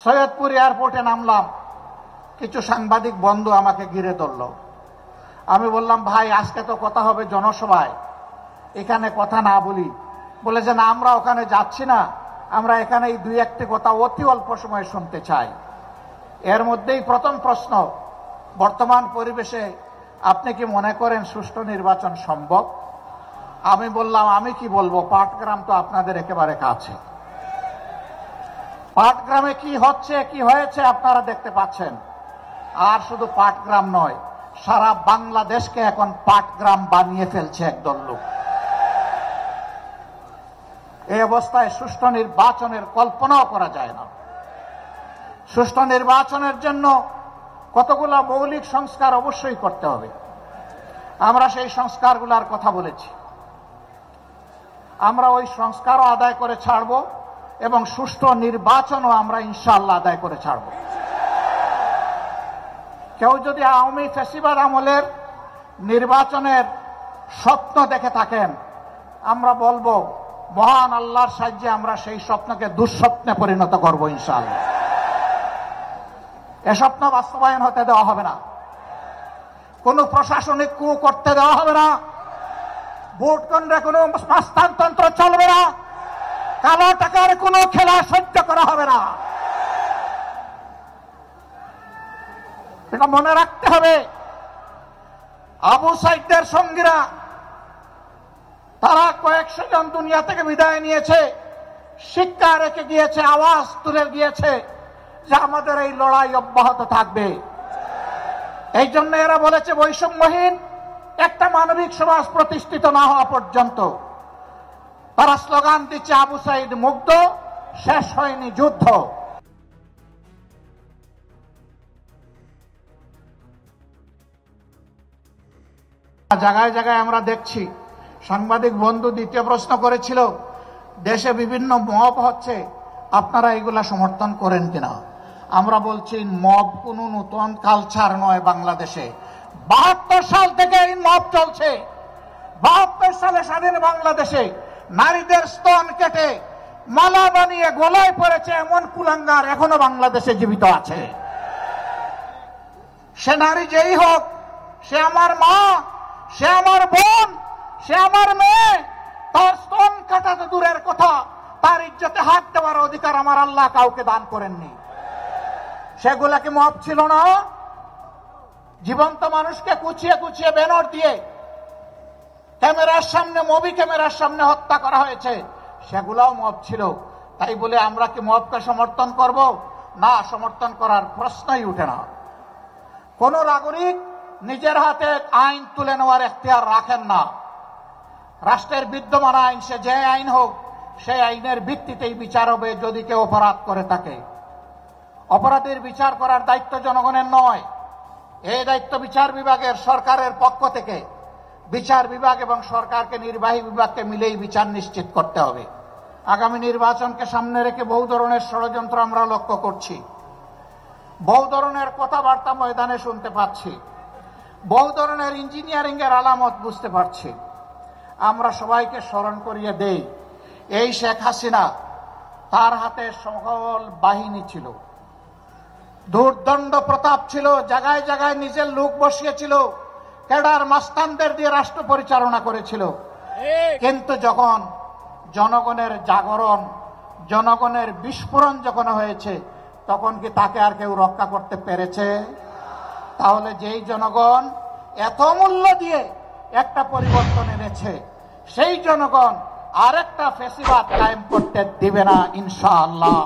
সৈয়দপুর এয়ারপোর্টে নামলাম, কিছু সাংবাদিক বন্ধু আমাকে ঘিরে ধরল। আমি বললাম, ভাই আজকে তো কথা হবে জনসভায়, এখানে কথা না বলি। বলে যে না, আমরা ওখানে যাচ্ছি না, আমরা এখানে এই দুই একটি কথা অতি অল্প সময় শুনতে চাই। এর মধ্যেই প্রথম প্রশ্ন, বর্তমান পরিবেশে আপনি কি মনে করেন সুষ্ঠু নির্বাচন সম্ভব? আমি বললাম, আমি কি বলবো, পাটগ্রাম তো আপনাদের একেবারে কাছে। পাটগ্রামে কি হচ্ছে কি হয়েছে আপনারা দেখতে পাচ্ছেন। আর শুধু পাটগ্রাম নয়, সারা বাংলাদেশকে এখন পাটগ্রাম বানিয়ে ফেলছে একদল লোক। এই অবস্থায় সুষ্ঠু নির্বাচনের কল্পনাও করা যায় না। সুষ্ঠু নির্বাচনের জন্য কতগুলো মৌলিক সংস্কার অবশ্যই করতে হবে। আমরা সেই সংস্কারগুলোর কথা বলেছি। আমরা ওই সংস্কারও আদায় করে ছাড়ব এবং সুষ্ঠু নির্বাচনও আমরা ইনশাআল্লাহ আদায় করে ছাড়ব। কেউ যদি আওয়ামী ফ্যাসিবাদ আমলের নির্বাচনের স্বপ্ন দেখে থাকেন, আমরা বলবো মহান আল্লাহর সাহায্যে আমরা সেই স্বপ্নকে দুঃস্বপ্নে পরিণত করব ইনশাআল্লাহ। এ স্বপ্ন বাস্তবায়ন হতে দেওয়া হবে না। কোন প্রশাসনিক কু করতে দেওয়া হবে না। ভোট কেন্দ্রে কোনো হস্তান্তর চলবে না। কালো টাকার কোনো খেলা সহ্য করা হবে না। এটা মনে রাখতে হবে। আবু সাইদের সঙ্গীরা তারা কয়েকশো জন দুনিয়া থেকে বিদায় নিয়েছে, শিক্ষা রেখে গিয়েছে, আওয়াজ তুলে গিয়েছে যে আমাদের এই লড়াই অব্যাহত থাকবে। এই জন্য এরা বলেছে বৈষম্যহীন একটা মানবিক সমাজ প্রতিষ্ঠিত না হওয়া পর্যন্ত। তারা স্লোগান দিচ্ছে আবু সাইদ মুগ্ধ, শেষ হয়নি যুদ্ধ। জায়গায় জায়গায় আমরা দেখছি, সাংবাদিক বন্ধু দ্বিতীয় প্রশ্ন করেছিল, দেশে বিভিন্ন মব হচ্ছে, আপনারা এগুলা সমর্থন করেন কিনা? আমরা বলছি মব কোন নতুন কালচার নয় বাংলাদেশে। 72 সাল থেকে এই মব চলছে। 72 সালে স্বাধীন বাংলাদেশে নারীদের স্তন কেটে মালা বানিয়ে গলায় পড়েছে এমন কুলাঙ্গার এখনো বাংলাদেশে জীবিত আছে। সে নারী যেই হোক, সে আমার মা, সে আমার বোন, সে আমার মেয়ে, তার স্তন কাটা তো দূরের কথা, তার ইজ্জতে হাত দেওয়ার অধিকার আমার আল্লাহ কাউকে দান করেননি। সেগুলা কি মব ছিল না? জীবন্ত মানুষকে কুচিয়ে কুচিয়ে ব্যানর দিয়ে ক্যামেরার সামনে, মুভি ক্যামেরার সামনে হত্যা করা হয়েছে, সেগুলাও মব ছিল। তাই বলে আমরা কি মবকে সমর্থন করব? না, সমর্থন করার প্রশ্নই উঠে না। কোন নাগরিক নিজের হাতে আইন তুলে নেওয়ার এখতিয়ার রাখেন না। রাষ্ট্রের বিদ্যমান আইন, সে যে আইন হোক, সেই আইনের ভিত্তিতেই বিচার হবে যদি কেউ অপরাধ করে থাকে। অপরাধীর বিচার করার দায়িত্ব জনগণের নয়। এই দায়িত্ব বিচার বিভাগের, সরকারের পক্ষ থেকে বিচার বিভাগ এবং সরকারকে, নির্বাহী বিভাগকে মিলেই বিচার নিশ্চিত করতে হবে। আগামী নির্বাচনকে সামনে রেখে বহু ধরনের ষড়যন্ত্র আমরা লক্ষ্য করছি। বহু ধরনের কথাবার্তা ময়দানে শুনতে পাচ্ছি। বহু ধরনের ইঞ্জিনিয়ারিং এর আলামত বুঝতে পারছি। আমরা সবাইকে স্মরণ করিয়ে দেই, এই শেখ হাসিনা, তার হাতে সকল বাহিনী ছিল, দুর্দণ্ড প্রতাপ ছিল, জায়গায় জায়গায় নিজের লোক বসিয়েছিল, ক্যাডার মাস্তানদের দিয়ে রাষ্ট্র পরিচালনা করেছিল। কিন্তু যখন জনগণের জাগরণ, জনগণের বিস্ফোরণ যখন হয়েছে, তখন কি তাকে আর কেউ রক্ষা করতে পেরেছে? তাহলে যেই জনগণ এত মূল্য দিয়ে একটা পরিবর্তন এনেছে, সেই জনগণ আরেকটা ফ্যাসিবাদ কায়েম করতে দিবে না ইনশাআল্লাহ।